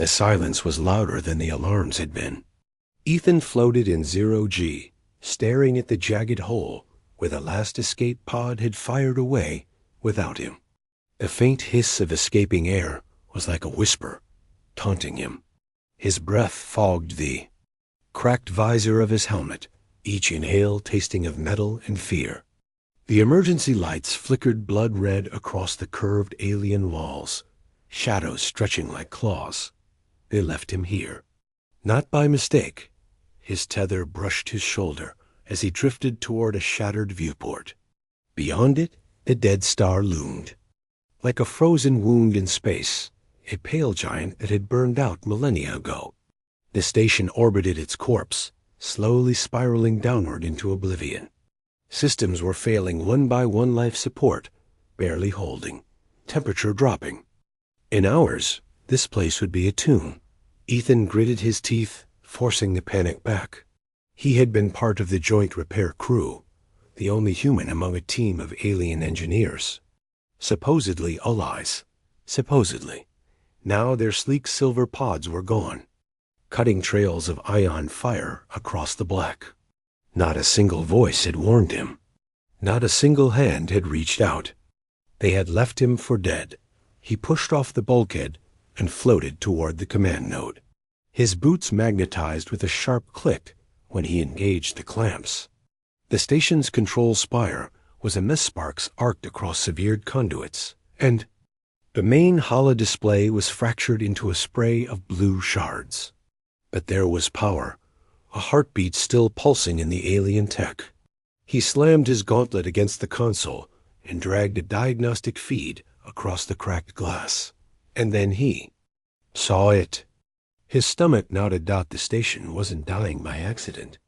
The silence was louder than the alarms had been. Ethan floated in 0G, staring at the jagged hole where the last escape pod had fired away without him. The faint hiss of escaping air was like a whisper, taunting him. His breath fogged the cracked visor of his helmet, each inhale tasting of metal and fear. The emergency lights flickered blood red across the curved alien walls, shadows stretching like claws. They left him here. Not by mistake. His tether brushed his shoulder as he drifted toward a shattered viewport. Beyond it, the dead star loomed. Like a frozen wound in space, a pale giant that had burned out millennia ago. The station orbited its corpse, slowly spiraling downward into oblivion. Systems were failing one by one, life support barely holding, temperature dropping. In hours, this place would be a tomb. Ethan gritted his teeth, forcing the panic back. He had been part of the joint repair crew, the only human among a team of alien engineers. Supposedly allies. Supposedly. Now their sleek silver pods were gone, cutting trails of ion fire across the black. Not a single voice had warned him. Not a single hand had reached out. They had left him for dead. He pushed off the bulkhead and floated toward the command node. His boots magnetized with a sharp click when he engaged the clamps. The station's control spire was a mist sparks arced across severed conduits, and the main holodisplay was fractured into a spray of blue shards. But there was power, a heartbeat still pulsing in the alien tech. He slammed his gauntlet against the console and dragged a diagnostic feed across the cracked glass. And then he saw it. His stomach nodded out the station wasn't dying by accident.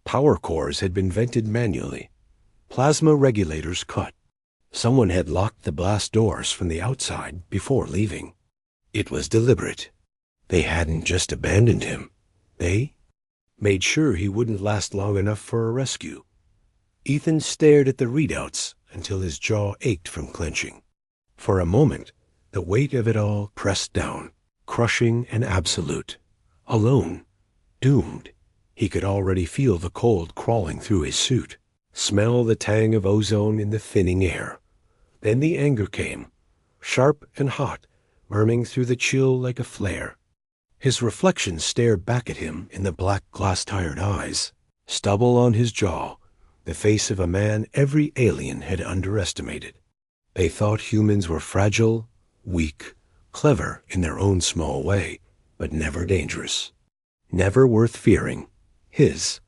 Power cores had been vented manually. Plasma regulators cut. Someone had locked the blast doors from the outside before leaving. It was deliberate. They hadn't just abandoned him. They made sure he wouldn't last long enough for a rescue. Ethan stared at the readouts until his jaw ached from clenching. For a moment, the weight of it all pressed down, crushing and absolute. Alone. Doomed. He could already feel the cold crawling through his suit, smell the tang of ozone in the thinning air. Then the anger came, sharp and hot, burning through the chill like a flare. His reflection stared back at him in the black glass-tired eyes, stubble on his jaw, the face of a man every alien had underestimated. They thought humans were fragile, weak, clever in their own small way, but never dangerous. Never worth fearing. His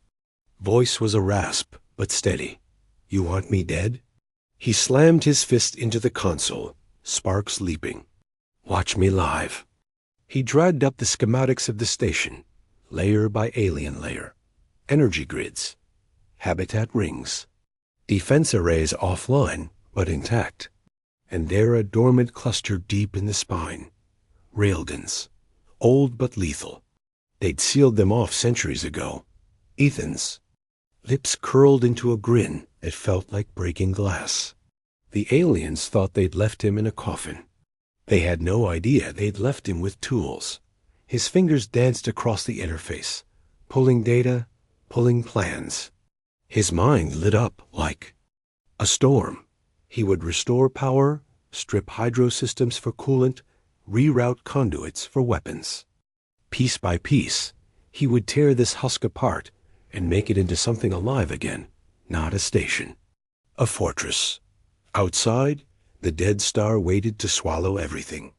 voice was a rasp, but steady. "You want me dead?" He slammed his fist into the console, sparks leaping. "Watch me live." He dragged up the schematics of the station, layer by alien layer. Energy grids, habitat rings, defense arrays offline but intact, and there a dormant cluster deep in the spine. Railguns, old but lethal. They'd sealed them off centuries ago. Ethan's lips curled into a grin that felt like breaking glass. The aliens thought they'd left him in a coffin. They had no idea they'd left him with tools. His fingers danced across the interface, pulling data, pulling plans. His mind lit up like a storm. He would restore power, strip hydro systems for coolant, reroute conduits for weapons. Piece by piece, he would tear this husk apart and make it into something alive again, not a station. A fortress. Outside, the dead star waited to swallow everything.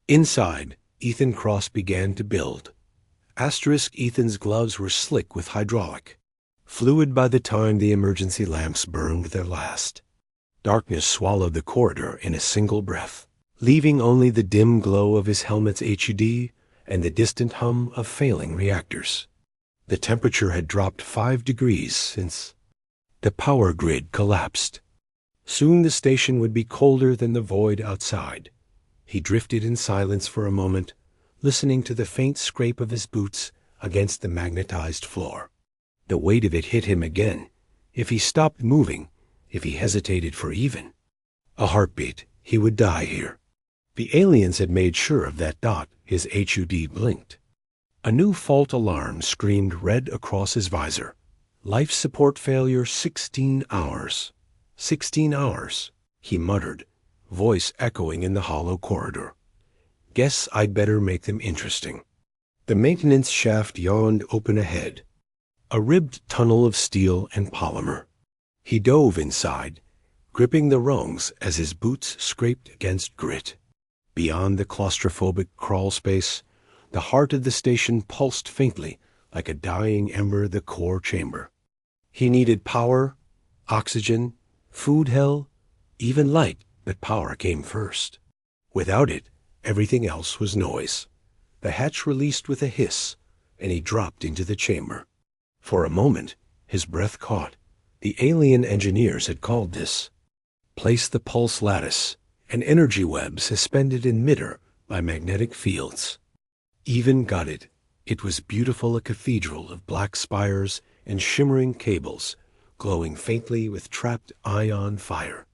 Inside, Ethan Cross began to build. Ethan's gloves were slick with hydraulic, fluid by the time the emergency lamps burned their last. Darkness swallowed the corridor in a single breath, leaving only the dim glow of his helmet's HUD and the distant hum of failing reactors. The temperature had dropped 5 degrees since the power grid collapsed. Soon the station would be colder than the void outside. He drifted in silence for a moment, listening to the faint scrape of his boots against the magnetized floor. The weight of it hit him again. If he stopped moving, if he hesitated for even a heartbeat, he would die here. The aliens had made sure of that dot. His HUD blinked. A new fault alarm screamed red across his visor. Life support failure 16 hours. 16 hours, he muttered, voice echoing in the hollow corridor. Guess I'd better make them interesting. The maintenance shaft yawned open ahead, a ribbed tunnel of steel and polymer. He dove inside, gripping the rungs as his boots scraped against grit. Beyond the claustrophobic crawl space, the heart of the station pulsed faintly like a dying ember, the core chamber. He needed power, oxygen, food hell, even light, but power came first. Without it, everything else was noise. The hatch released with a hiss, and he dropped into the chamber. For a moment, his breath caught. The alien engineers had called this. Place the pulse lattice, an energy web suspended in midair by magnetic fields. Even got it. It was beautiful, a cathedral of black spires and shimmering cables, glowing faintly with trapped ion fire.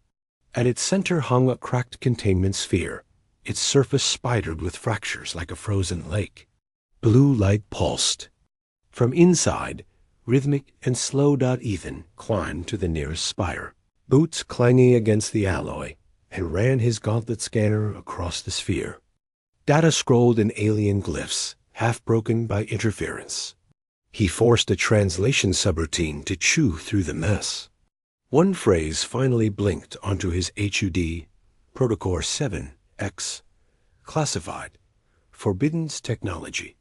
At its center hung a cracked containment sphere, its surface spidered with fractures like a frozen lake. Blue light pulsed. From inside, rhythmic and slow. Ethan climbed to the nearest spire, boots clanging against the alloy, and ran his gauntlet scanner across the sphere. Data scrolled in alien glyphs, half broken by interference. He forced a translation subroutine to chew through the mess. One phrase finally blinked onto his HUD, Protocol 7X, classified, Forbidden's technology.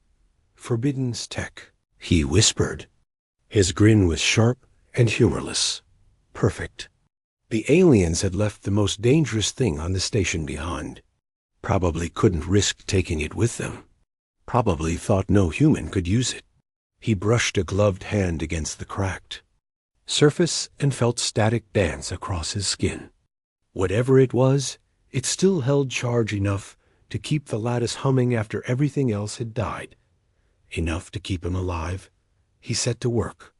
Forbidden's tech, he whispered. His grin was sharp and humorless. Perfect. The aliens had left the most dangerous thing on the station behind. Probably couldn't risk taking it with them. Probably thought no human could use it. He brushed a gloved hand against the cracked surface and felt static dance across his skin. Whatever it was, it still held charge enough to keep the lattice humming after everything else had died. Enough to keep him alive. He set to work.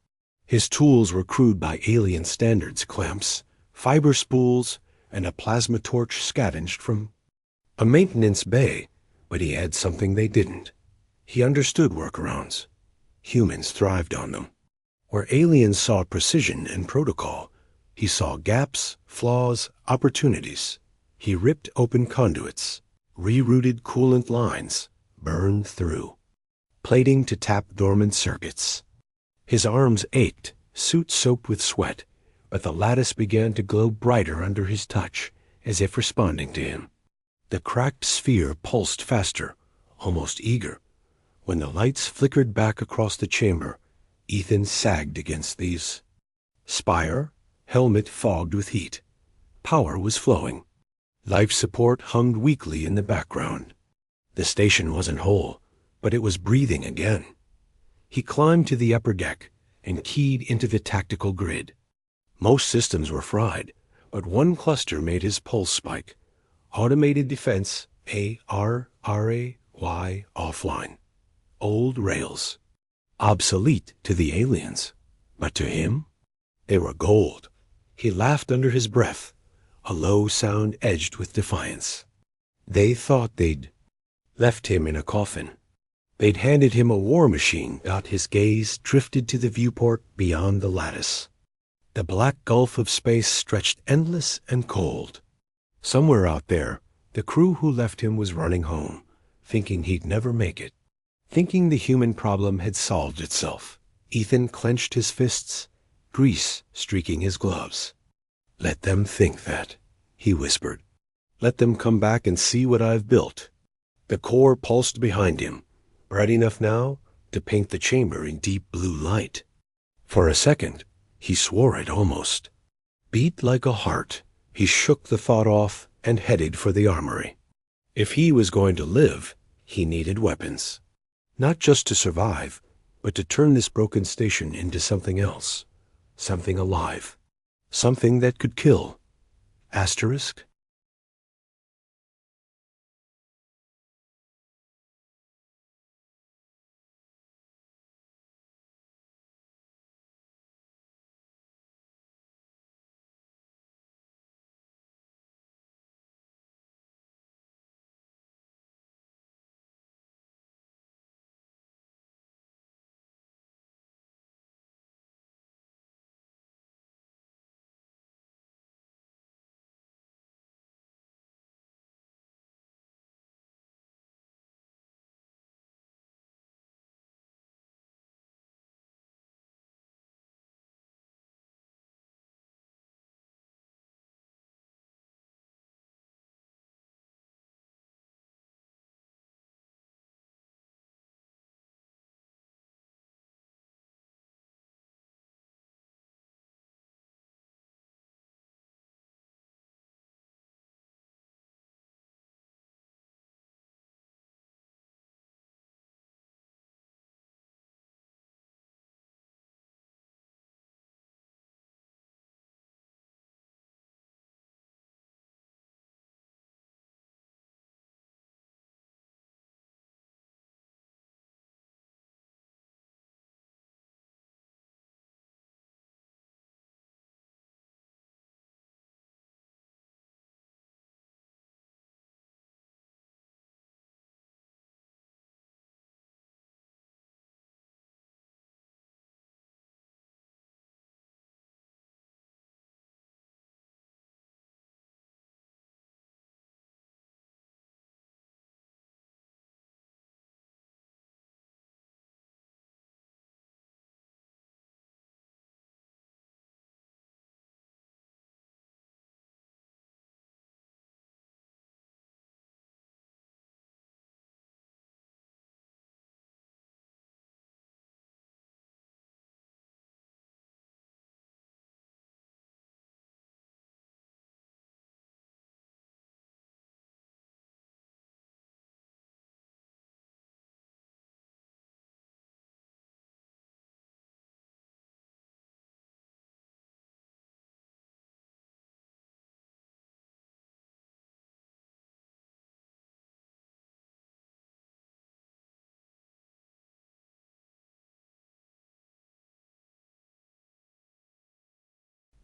His tools were crude by alien standards: clamps, fiber spools, and a plasma torch scavenged from a maintenance bay, but he had something they didn't. He understood workarounds. Humans thrived on them. Where aliens saw precision and protocol, he saw gaps, flaws, opportunities. He ripped open conduits, rerouted coolant lines, burned through, plating to tap dormant circuits. His arms ached, suit soaked with sweat, but the lattice began to glow brighter under his touch, as if responding to him. The cracked sphere pulsed faster, almost eager. When the lights flickered back across the chamber, Ethan sagged against these. Spire, helmet fogged with heat. Power was flowing. Life support hung weakly in the background. The station wasn't whole, but it was breathing again. He climbed to the upper deck and keyed into the tactical grid. Most systems were fried, but one cluster made his pulse spike. Automated defense, ARRAY offline. Old rails. Obsolete to the aliens, but to him, they were gold. He laughed under his breath, a low sound edged with defiance. They thought they'd left him in a coffin. They'd handed him a war machine. His gaze drifted to the viewport beyond the lattice. The black gulf of space stretched endless and cold. Somewhere out there, the crew who left him was running home, thinking he'd never make it. Thinking the human problem had solved itself. Ethan clenched his fists, grease streaking his gloves. Let them think that, he whispered. Let them come back and see what I've built. The core pulsed behind him, bright enough now to paint the chamber in deep blue light. For a second, he swore it almost. Beat like a heart, he shook the thought off and headed for the armory. If he was going to live, he needed weapons. Not just to survive, but to turn this broken station into something else. Something alive. Something that could kill. Asterisk?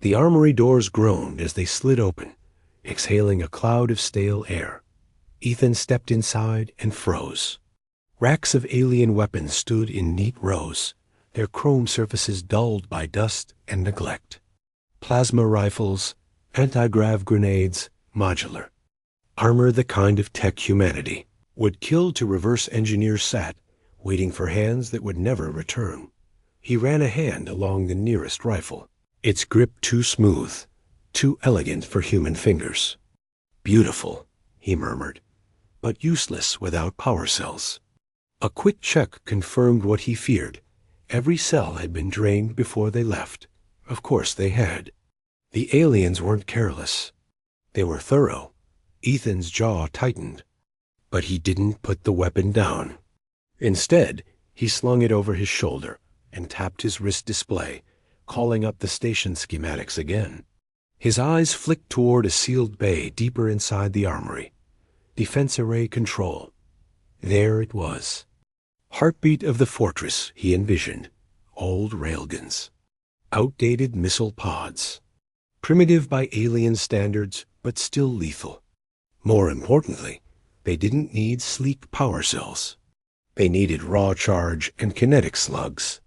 The armory doors groaned as they slid open, exhaling a cloud of stale air. Ethan stepped inside and froze. Racks of alien weapons stood in neat rows, their chrome surfaces dulled by dust and neglect. Plasma rifles, anti-grav grenades, modular. Armor the kind of tech humanity would kill to reverse engineer sat, waiting for hands that would never return. He ran a hand along the nearest rifle, its grip too smooth, too elegant for human fingers. Beautiful, he murmured, but useless without power cells. A quick check confirmed what he feared. Every cell had been drained before they left. Of course they had. The aliens weren't careless. They were thorough. Ethan's jaw tightened. But he didn't put the weapon down. Instead, he slung it over his shoulder and tapped his wrist display, calling up the station schematics again. His eyes flicked toward a sealed bay deeper inside the armory. Defense array control. There it was. Heartbeat of the fortress, he envisioned. Old railguns. Outdated missile pods. Primitive by alien standards, but still lethal. More importantly, they didn't need sleek power cells. They needed raw charge and kinetic slugs.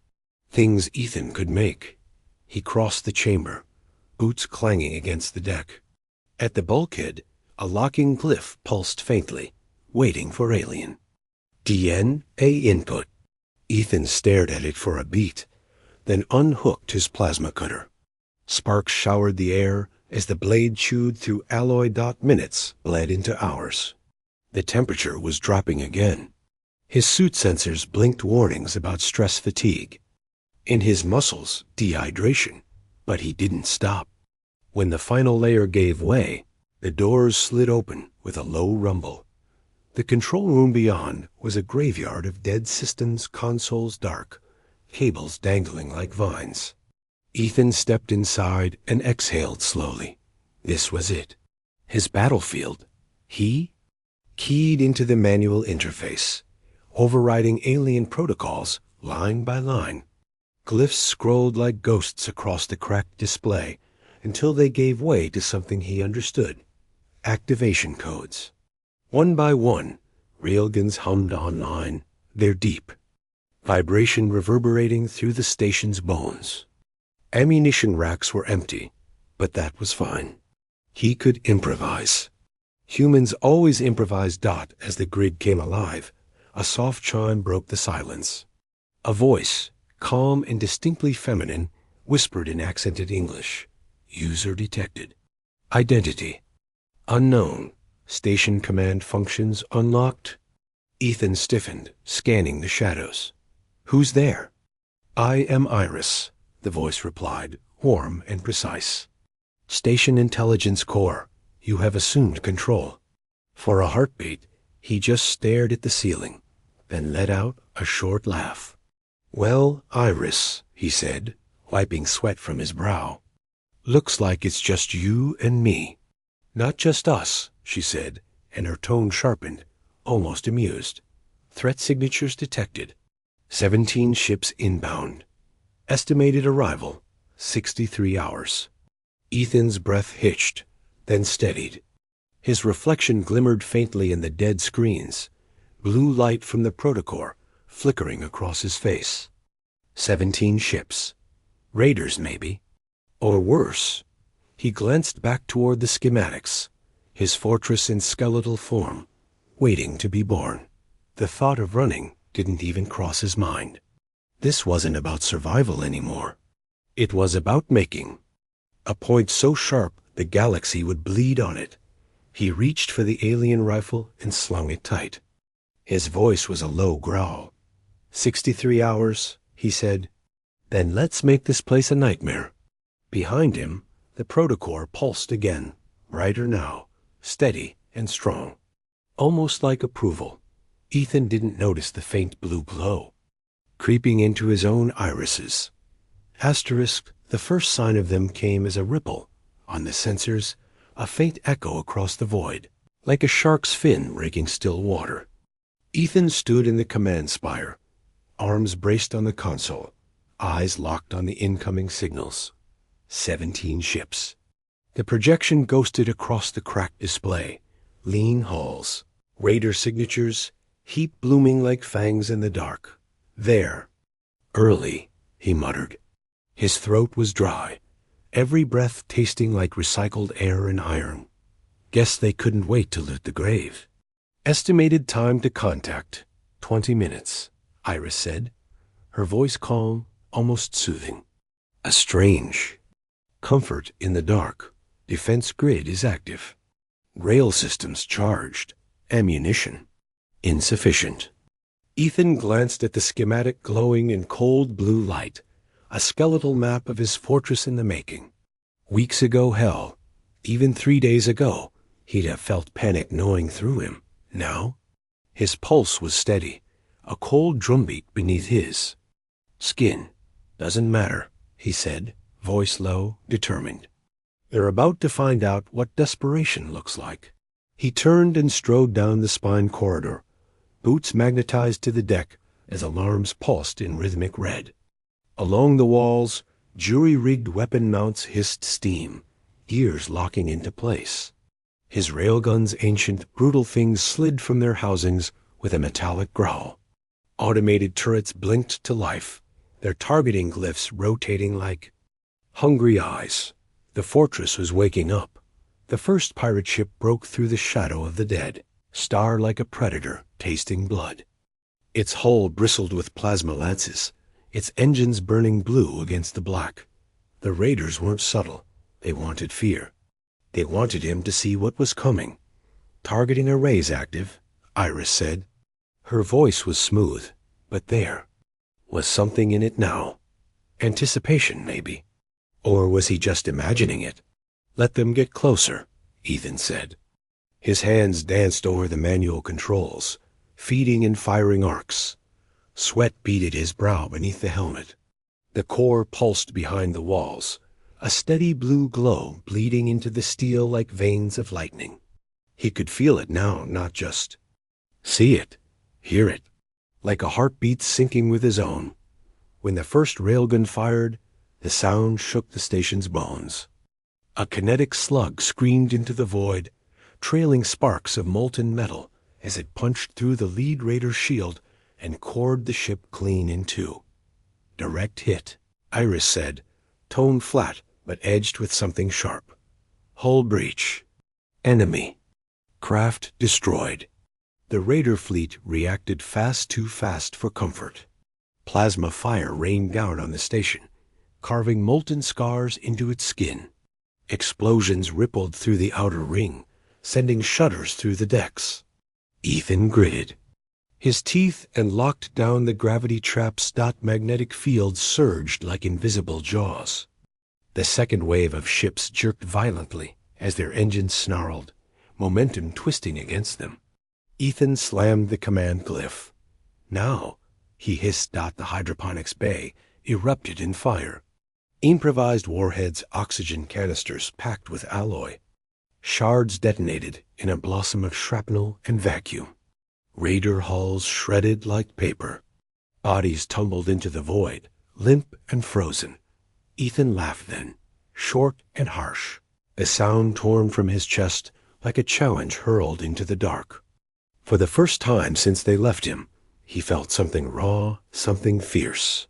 Things Ethan could make. He crossed the chamber, boots clanging against the deck. At the bulkhead, a locking glyph pulsed faintly, waiting for alien. DNA input. Ethan stared at it for a beat, then unhooked his plasma cutter. Sparks showered the air as the blade chewed through alloy dot minutes bled into hours. The temperature was dropping again. His suit sensors blinked warnings about stress fatigue. In his muscles, dehydration. But he didn't stop. When the final layer gave way, the doors slid open with a low rumble. The control room beyond was a graveyard of dead systems, consoles dark, cables dangling like vines. Ethan stepped inside and exhaled slowly. This was it. His battlefield. He keyed into the manual interface, overriding alien protocols line by line. Glyphs scrolled like ghosts across the cracked display until they gave way to something he understood. Activation codes. One by one, railguns hummed online, their deep. Vibration reverberating through the station's bones. Ammunition racks were empty, but that was fine. He could improvise. Humans always improvised. As the grid came alive, a soft chime broke the silence. A voice, calm and distinctly feminine, whispered in accented English. User detected. Identity. Unknown. Station command functions unlocked. Ethan stiffened, scanning the shadows. Who's there? I am Iris, the voice replied, warm and precise. Station Intelligence Core, you have assumed control. For a heartbeat, he just stared at the ceiling, then let out a short laugh. Well, Iris, he said, wiping sweat from his brow. Looks like it's just you and me. Not just us, she said, and her tone sharpened, almost amused. Threat signatures detected. 17 ships inbound. Estimated arrival, 63 hours. Ethan's breath hitched, then steadied. His reflection glimmered faintly in the dead screens, blue light from the protocore flickering across his face. 17 ships. Raiders, maybe. Or worse. He glanced back toward the schematics, his fortress in skeletal form, waiting to be born. The thought of running didn't even cross his mind. This wasn't about survival anymore. It was about making. A point so sharp the galaxy would bleed on it. He reached for the alien rifle and slung it tight. His voice was a low growl. 63 hours, he said. Then let's make this place a nightmare. Behind him, the protocore pulsed again, brighter now, steady and strong. Almost like approval. Ethan didn't notice the faint blue glow, creeping into his own irises. Asterisk, the first sign of them came as a ripple. On the sensors, a faint echo across the void, like a shark's fin raking still water. Ethan stood in the command spire, arms braced on the console, eyes locked on the incoming signals. 17 ships. The projection ghosted across the cracked display. Lean hulls, raider signatures, heap blooming like fangs in the dark. There. Early, he muttered. His throat was dry, every breath tasting like recycled air and iron. Guess they couldn't wait to loot the grave. Estimated time to contact, 20 minutes, Iris said, her voice calm, almost soothing. A strange comfort in the dark. Defense grid is active. Rail systems charged. Ammunition insufficient. Ethan glanced at the schematic glowing in cold blue light, a skeletal map of his fortress in the making. Weeks ago, hell, even 3 days ago, he'd have felt panic gnawing through him. Now, his pulse was steady, a cold drumbeat beneath his. Skin. Doesn't matter, he said, voice low, determined. They're about to find out what desperation looks like. He turned and strode down the spine corridor, boots magnetized to the deck as alarms pulsed in rhythmic red. Along the walls, jury-rigged weapon mounts hissed steam, gears locking into place. His railgun's ancient, brutal things slid from their housings with a metallic growl. Automated turrets blinked to life, their targeting glyphs rotating like hungry eyes. The fortress was waking up. The first pirate ship broke through the shadow of the dead, star like a predator tasting blood. Its hull bristled with plasma lances, its engines burning blue against the black. The raiders weren't subtle. They wanted fear. They wanted him to see what was coming. Targeting arrays active, Iris said. Her voice was smooth, but there was something in it now. Anticipation, maybe. Or was he just imagining it? Let them get closer, Ethan said. His hands danced over the manual controls, feeding and firing arcs. Sweat beaded his brow beneath the helmet. The core pulsed behind the walls, a steady blue glow bleeding into the steel like veins of lightning. He could feel it now, not just see it, hear it, like a heartbeat syncing with his own. When the first railgun fired, the sound shook the station's bones. A kinetic slug screamed into the void, trailing sparks of molten metal as it punched through the lead raider's shield and cored the ship clean in two. Direct hit, Iris said, tone flat but edged with something sharp. Hull breach. Enemy. Craft destroyed. The raider fleet reacted too fast for comfort. Plasma fire rained down on the station, carving molten scars into its skin. Explosions rippled through the outer ring, sending shudders through the decks. Ethan gritted. His teeth and locked down the gravity trap's magnetic field surged like invisible jaws. The second wave of ships jerked violently as their engines snarled, momentum twisting against them. Ethan slammed the command glyph. Now, he hissed. The hydroponics bay erupted in fire. Improvised warheads, oxygen canisters packed with alloy. Shards detonated in a blossom of shrapnel and vacuum. Raider hulls shredded like paper. Bodies tumbled into the void, limp and frozen. Ethan laughed then, short and harsh, the sound torn from his chest like a challenge hurled into the dark. For the first time since they left him, he felt something raw, something fierce.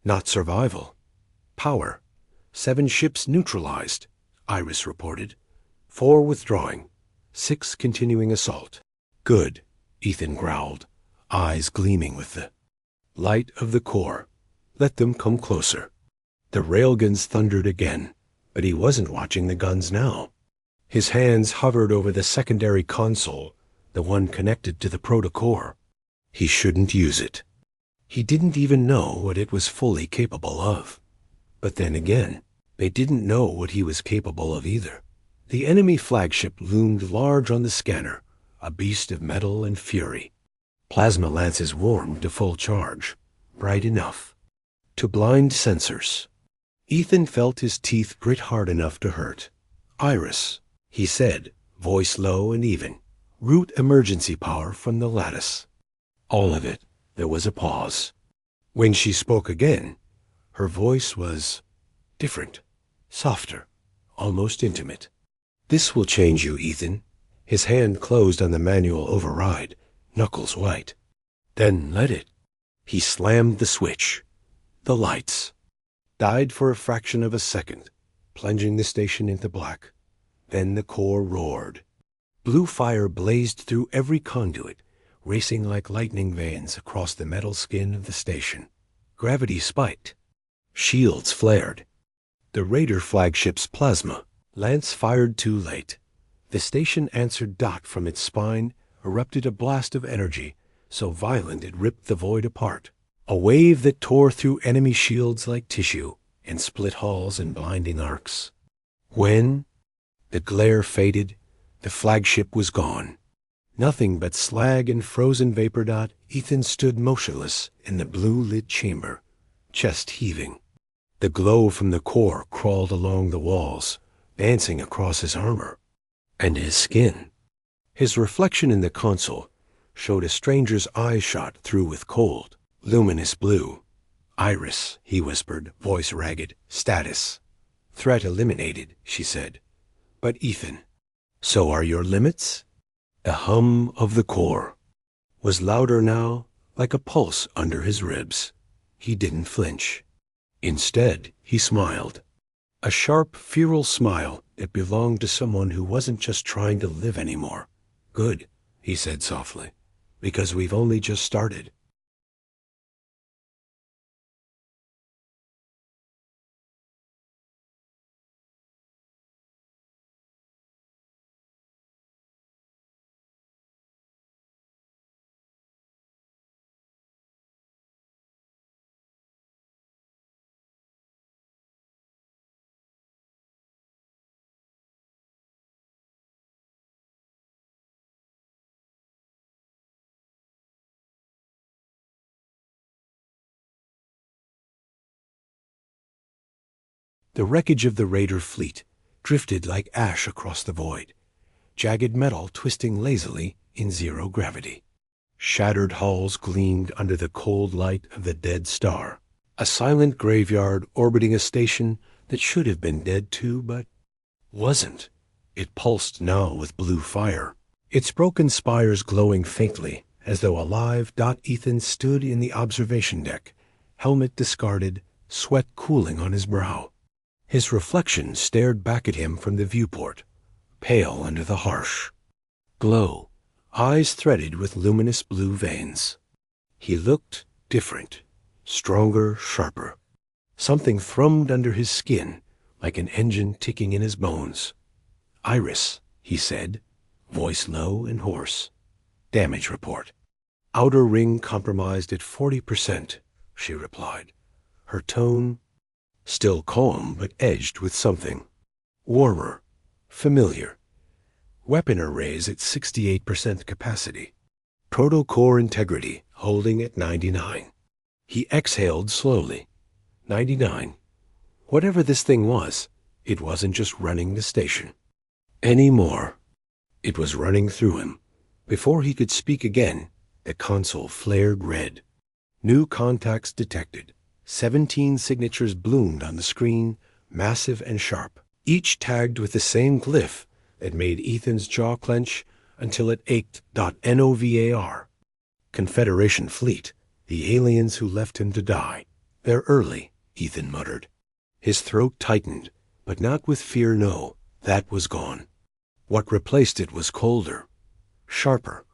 Not survival. Power. 7 ships neutralized, Iris reported. 4 withdrawing. 6 continuing assault. Good, Ethan growled, eyes gleaming with the light of the core. Let them come closer. The railguns thundered again, but he wasn't watching the guns now. His hands hovered over the secondary console, the one connected to the protocore. He shouldn't use it. He didn't even know what it was fully capable of. But then again, they didn't know what he was capable of either. The enemy flagship loomed large on the scanner, a beast of metal and fury. Plasma lances warmed to full charge, bright enough to blind sensors. Ethan felt his teeth grit hard enough to hurt. Iris, he said, voice low and even. Root emergency power from the lattice. All of it. There was a pause. When she spoke again, her voice was different, softer, almost intimate. "This will change you, Ethan." His hand closed on the manual override, knuckles white. "Then let it." He slammed the switch. The lights died for a fraction of a second, plunging the station into black. Then the core roared. Blue fire blazed through every conduit, racing like lightning veins across the metal skin of the station. Gravity spiked. Shields flared. The Raider flagship's plasma lance fired too late. The station answered dot from its spine, erupted a blast of energy, so violent it ripped the void apart. A wave that tore through enemy shields like tissue and split hulls in blinding arcs. When the glare faded, the flagship was gone. Nothing but slag and frozen vapor dot. Ethan stood motionless in the blue-lit chamber, chest heaving. The glow from the core crawled along the walls, dancing across his armor and his skin. His reflection in the console showed a stranger's eyes shot through with cold, luminous blue. "Iris," he whispered, voice ragged. "Status. Threat eliminated," she said. "But Ethan, so are your limits?" The hum of the core was louder now, like a pulse under his ribs. He didn't flinch. Instead, he smiled. A sharp, feral smile that belonged to someone who wasn't just trying to live anymore. "Good," he said softly, "because we've only just started." The wreckage of the Raider fleet drifted like ash across the void, jagged metal twisting lazily in zero gravity. Shattered hulls gleamed under the cold light of the dead star, a silent graveyard orbiting a station that should have been dead too, but wasn't. It pulsed now with blue fire, its broken spires glowing faintly as though alive. Ethan stood in the observation deck, helmet discarded, sweat cooling on his brow. His reflection stared back at him from the viewport, pale under the harsh glow, eyes threaded with luminous blue veins. He looked different, stronger, sharper. Something thrummed under his skin, like an engine ticking in his bones. "Iris," he said, voice low and hoarse. "Damage report." "Outer ring compromised at 40%, she replied, her tone still calm but edged with something. Warmer, familiar. Weapon arrays at 68% capacity. Proto-core integrity holding at 99. He exhaled slowly. 99. Whatever this thing was, it wasn't just running the station anymore. It was running through him. Before he could speak again, the console flared red. New contacts detected. 17 signatures bloomed on the screen, massive and sharp, each tagged with the same glyph that made Ethan's jaw clench until it ached. NOVAR. Confederation fleet, the aliens who left him to die. "They're early," Ethan muttered. His throat tightened, but not with fear. No, that was gone. What replaced it was colder, sharper.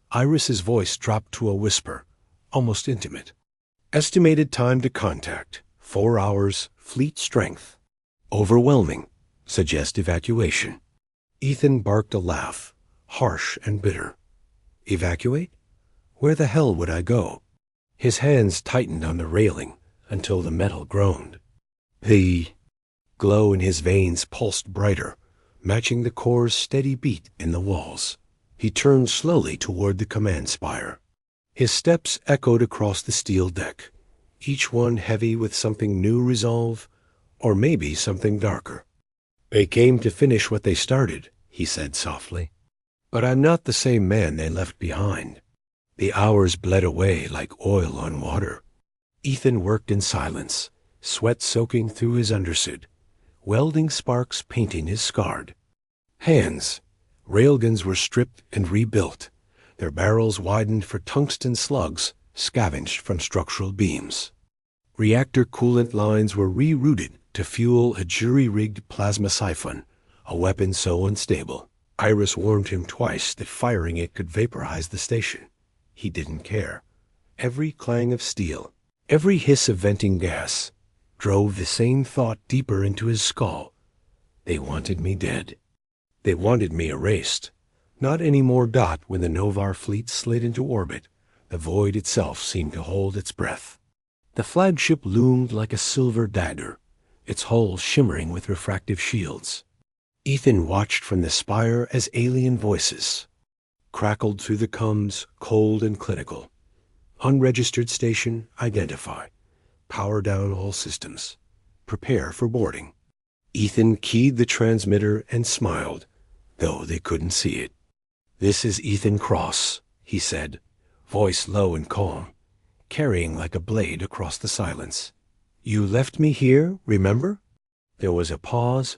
Iris's voice dropped to a whisper, almost intimate. "Estimated time to contact, 4 hours, fleet strength. Overwhelming, suggest evacuation." Ethan barked a laugh, harsh and bitter. "Evacuate? Where the hell would I go?" His hands tightened on the railing until the metal groaned. The glow in his veins pulsed brighter, matching the core's steady beat in the walls. He turned slowly toward the command spire. His steps echoed across the steel deck, each one heavy with something new resolve, or maybe something darker. "They came to finish what they started," he said softly. "But I'm not the same man they left behind." The hours bled away like oil on water. Ethan worked in silence, sweat soaking through his undersuit, welding sparks painting his scarred hands. Railguns were stripped and rebuilt, their barrels widened for tungsten slugs scavenged from structural beams. Reactor coolant lines were rerouted to fuel a jury-rigged plasma siphon, a weapon so unstable. Iris warned him twice that firing it could vaporize the station. He didn't care. Every clang of steel, every hiss of venting gas, drove the same thought deeper into his skull. They wanted me dead. They wanted me erased. Not any more dot when the Novar fleet slid into orbit. The void itself seemed to hold its breath. The flagship loomed like a silver dagger, its hull shimmering with refractive shields. Ethan watched from the spire as alien voices crackled through the coms, cold and clinical. Unregistered station, identify. Power down all systems. Prepare for boarding. Ethan keyed the transmitter and smiled, though they couldn't see it. "This is Ethan Cross," he said, voice low and calm, carrying like a blade across the silence. "You left me here, remember?" There was a pause,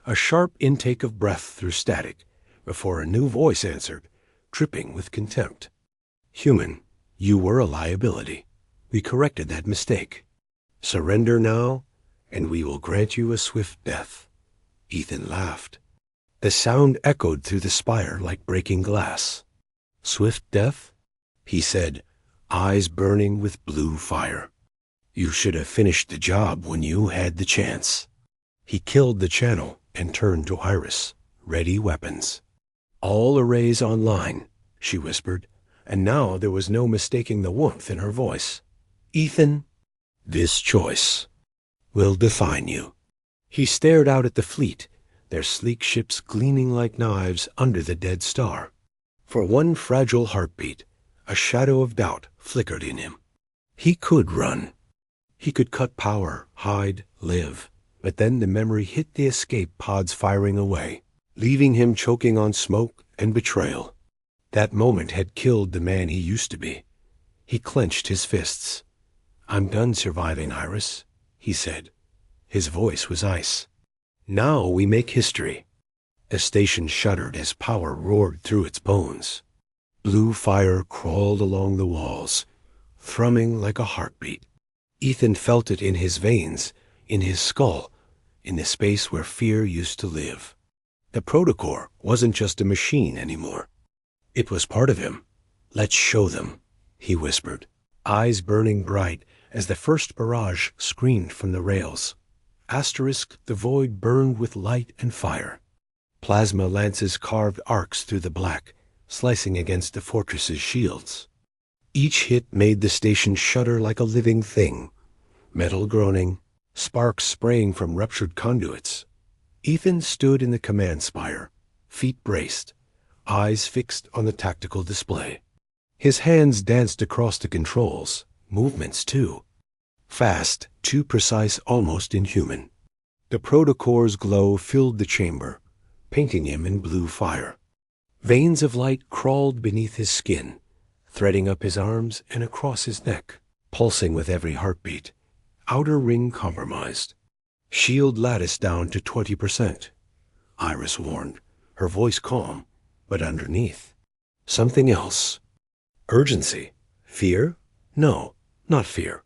a sharp intake of breath through static, before a new voice answered, dripping with contempt. "Human, you were a liability. We corrected that mistake. Surrender now, and we will grant you a swift death." Ethan laughed. The sound echoed through the spire like breaking glass. "Swift death?" he said, eyes burning with blue fire. "You should have finished the job when you had the chance." He killed the channel and turned to Iris, ready weapons. "All arrays online," she whispered, and now there was no mistaking the warmth in her voice. "Ethan, this choice will define you." He stared out at the fleet, their sleek ships gleaming like knives under the dead star. For one fragile heartbeat, a shadow of doubt flickered in him. He could run. He could cut power, hide, live. But then the memory hit the escape pods firing away, leaving him choking on smoke and betrayal. That moment had killed the man he used to be. He clenched his fists. "I'm done surviving, Iris," he said. His voice was ice. "Now we make history." The station shuddered as power roared through its bones. Blue fire crawled along the walls, thrumming like a heartbeat. Ethan felt it in his veins, in his skull, in the space where fear used to live. The protocore wasn't just a machine anymore. It was part of him. "Let's show them," he whispered, eyes burning bright as the first barrage screamed from the rails. Asterisk, the void burned with light and fire. Plasma lances carved arcs through the black, slicing against the fortress's shields. Each hit made the station shudder like a living thing, metal groaning, sparks spraying from ruptured conduits. Ethan stood in the command spire, feet braced, eyes fixed on the tactical display. His hands danced across the controls, movements too. Fast, too precise, almost inhuman. The protocore's glow filled the chamber, painting him in blue fire. Veins of light crawled beneath his skin, threading up his arms and across his neck, pulsing with every heartbeat. Outer ring compromised. "Shield lattice down to 20%, Iris warned, her voice calm, but underneath something else. Urgency. Fear? No, not fear.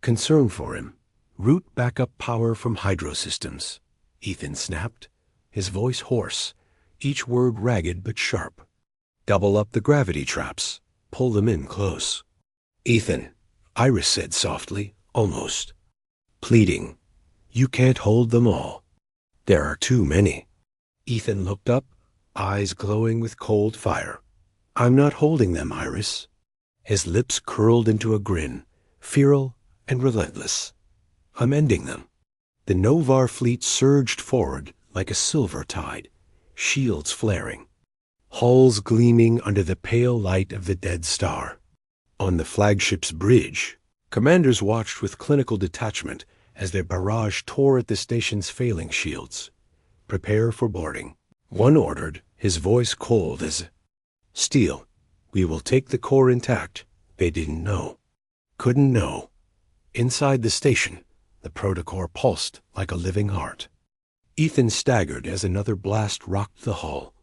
Concern for him. "Route backup power from hydro systems," Ethan snapped, his voice hoarse, each word ragged but sharp. "Double up the gravity traps. Pull them in close." "Ethan," Iris said softly, almost pleading, "you can't hold them all. There are too many." Ethan looked up, eyes glowing with cold fire. "I'm not holding them, Iris." His lips curled into a grin, feral and relentless. "I'm ending them." The Novar fleet surged forward like a silver tide, shields flaring, hulls gleaming under the pale light of the dead star. On the flagship's bridge, commanders watched with clinical detachment as their barrage tore at the station's failing shields. "Prepare for boarding." One ordered, his voice cold as steel. "We will take the core intact." They didn't know. Couldn't know. Inside the station, the protocore pulsed like a living heart. Ethan staggered as another blast rocked the hull,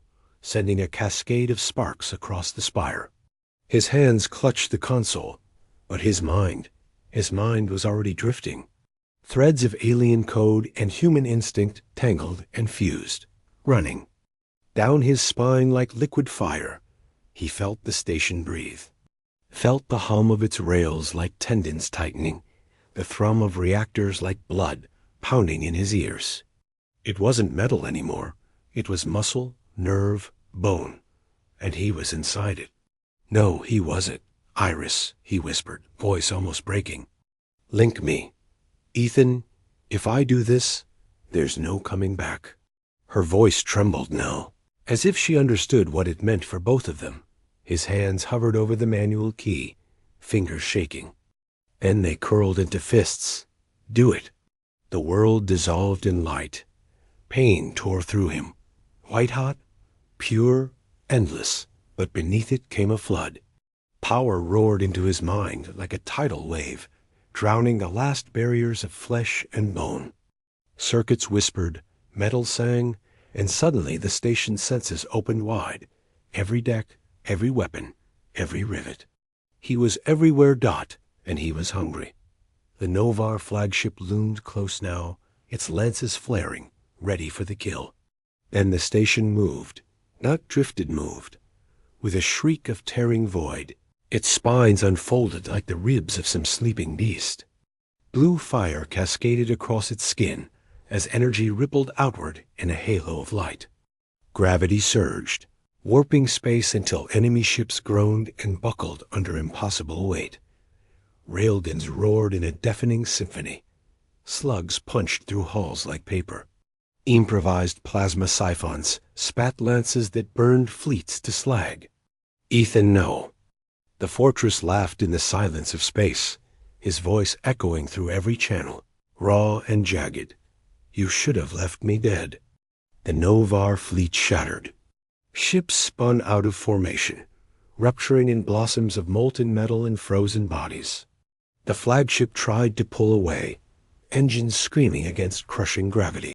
sending a cascade of sparks across the spire. His hands clutched the console, but his mind was already drifting. Threads of alien code and human instinct tangled and fused, running. Down his spine like liquid fire, he felt the station breathe. Felt the hum of its rails like tendons tightening, the thrum of reactors like blood pounding in his ears. It wasn't metal anymore. It was muscle, nerve, bone, and he was inside it. No, he wasn't. Iris, he whispered, voice almost breaking. Link me. Ethan, if I do this, there's no coming back. Her voice trembled now, as if she understood what it meant for both of them. His hands hovered over the manual key, fingers shaking. Then they curled into fists. Do it. The world dissolved in light. Pain tore through him. White-hot, pure, endless, but beneath it came a flood. Power roared into his mind like a tidal wave, drowning the last barriers of flesh and bone. Circuits whispered, metal sang, and suddenly the station's senses opened wide. Every deck, every weapon, every rivet. He was everywhere dot, and he was hungry. The Novar flagship loomed close now, its lenses flaring, ready for the kill. Then the station moved, not moved. With a shriek of tearing void, its spines unfolded like the ribs of some sleeping beast. Blue fire cascaded across its skin as energy rippled outward in a halo of light. Gravity surged, warping space until enemy ships groaned and buckled under impossible weight. Railguns roared in a deafening symphony. Slugs punched through hulls like paper. Improvised plasma siphons spat lances that burned fleets to slag. Ethan, no. The fortress laughed in the silence of space, his voice echoing through every channel, raw and jagged. You should have left me dead. The Novar fleet shattered. Ships spun out of formation, rupturing in blossoms of molten metal and frozen bodies. The flagship tried to pull away, engines screaming against crushing gravity.